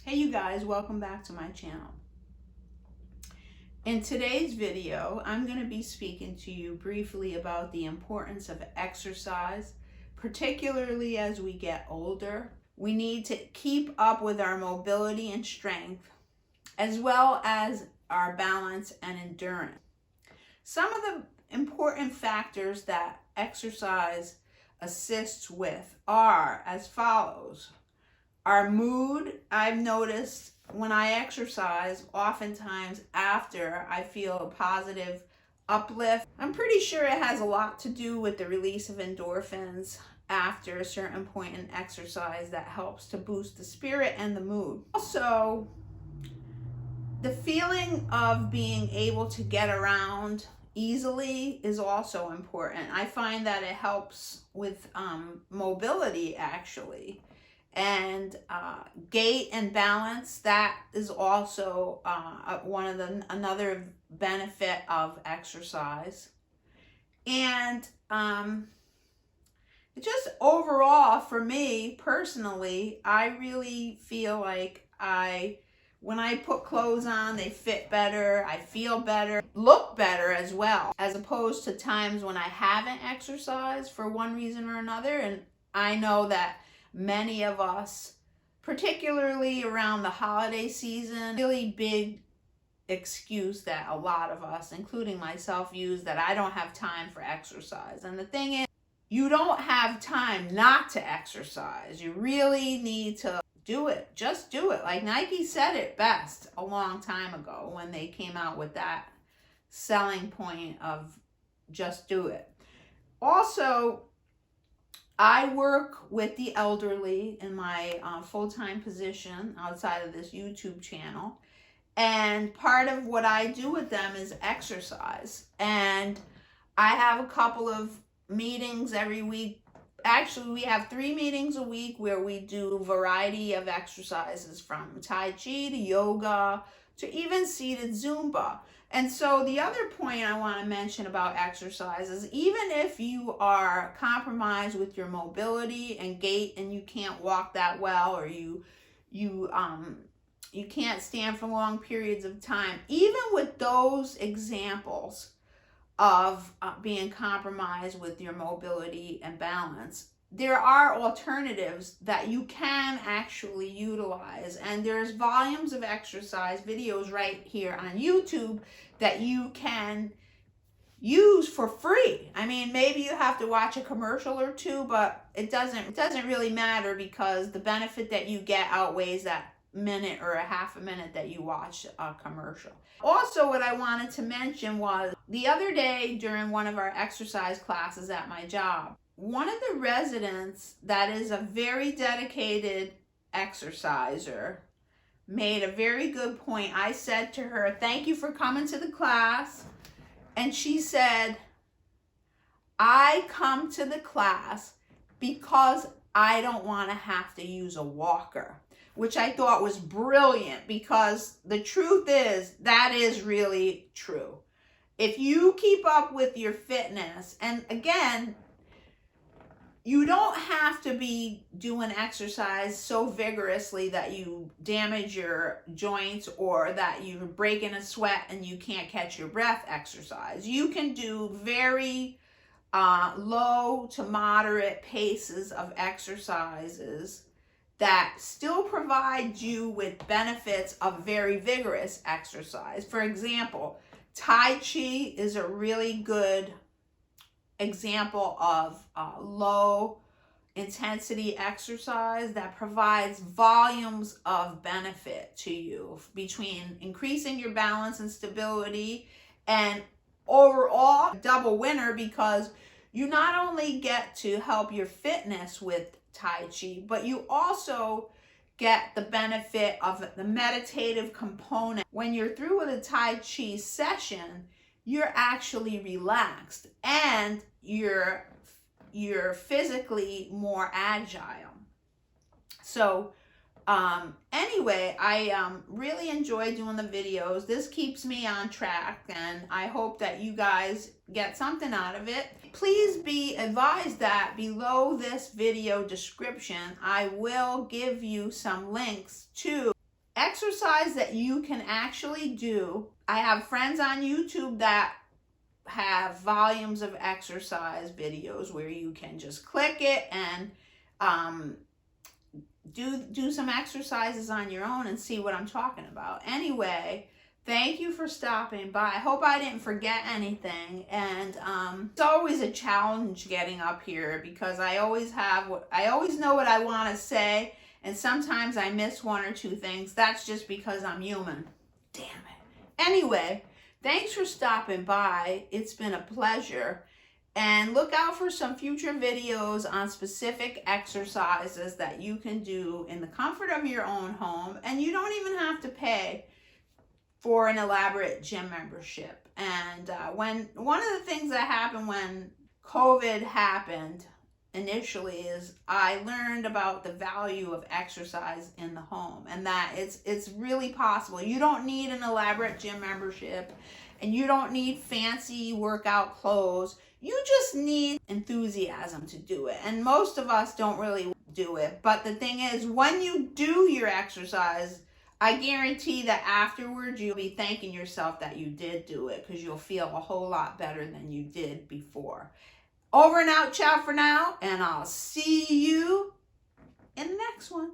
Hey you guys, welcome back to my channel. In today's video, I'm going to be speaking to you briefly about the importance of exercise, particularly as we get older. We need to keep up with our mobility and strength, as well as our balance and endurance. Some of the important factors that exercise assists with are as follows. Our mood, I've noticed when I exercise, oftentimes after I feel a positive uplift. I'm pretty sure it has a lot to do with the release of endorphins after a certain point in exercise that helps to boost the spirit and the mood. Also, the feeling of being able to get around easily is also important. I find that it helps with mobility actually. And gait and balance, that is also another benefit of exercise. And just overall, for me personally, I really feel like when I put clothes on, they fit better, I feel better, look better as well, as opposed to times when I haven't exercised for one reason or another. And I know that many of us, particularly around the holiday season, really big excuse that a lot of us, including myself, use that I don't have time for exercise. And the thing is, you don't have time not to exercise. You really need to do it. Just do it. Like Nike said it best a long time ago when they came out with that selling point of just do it. Also, I work with the elderly in my full-time position outside of this YouTube channel. And part of what I do with them is exercise. And I have a couple of meetings every week. Actually, we have 3 meetings a week where we do a variety of exercises, from Tai Chi to yoga to even seated Zumba. And so the other point I want to mention about exercise is, even if you are compromised with your mobility and gait and you can't walk that well, or you can't stand for long periods of time, even with those examples of being compromised with your mobility and balance, there are alternatives that you can actually utilize. And there's volumes of exercise videos right here on YouTube that you can use for free. I mean, maybe you have to watch a commercial or two, but it doesn't really matter, because the benefit that you get outweighs that minute or a half a minute that you watch a commercial. Also, what I wanted to mention was, the other day during one of our exercise classes at my job, one of the residents that is a very dedicated exerciser made a very good point. I said to her, "Thank you for coming to the class." And she said, "I come to the class because I don't want to have to use a walker," which I thought was brilliant, because the truth is, that is really true. If you keep up with your fitness, and again, you don't have to be doing exercise so vigorously that you damage your joints or that you're breaking a sweat and you can't catch your breath exercise. You can do very low to moderate paces of exercises that still provide you with benefits of very vigorous exercise. For example, Tai Chi is a really good example of low intensity exercise that provides volumes of benefit to you, between increasing your balance and stability, and overall double winner, because you not only get to help your fitness with Tai Chi, but you also get the benefit of the meditative component. When you're through with a Tai Chi session, you're actually relaxed and you're physically more agile. So anyway, I really enjoy doing the videos. This keeps me on track, and I hope that you guys get something out of it. Please be advised that below this video description, I will give you some links to exercise that you can actually do. I have friends on YouTube that have volumes of exercise videos where you can just click it and do some exercises on your own and see what I'm talking about. Anyway, thank you for stopping by. I hope I didn't forget anything. And it's always a challenge getting up here because I always know what I want to say, and sometimes I miss one or two things. That's just because I'm human. Damn it. Anyway, thanks for stopping by. It's been a pleasure. And look out for some future videos on specific exercises that you can do in the comfort of your own home. And you don't even have to pay for an elaborate gym membership. And one of the things that happened when COVID happened initially is I learned about the value of exercise in the home, and that it's really possible. You don't need an elaborate gym membership, and you don't need fancy workout clothes. You just need enthusiasm to do it. And most of us don't really do it. But the thing is, when you do your exercise, I guarantee that afterwards you'll be thanking yourself that you did do it, because you'll feel a whole lot better than you did before. Over and out, ciao for now, and I'll see you in the next one.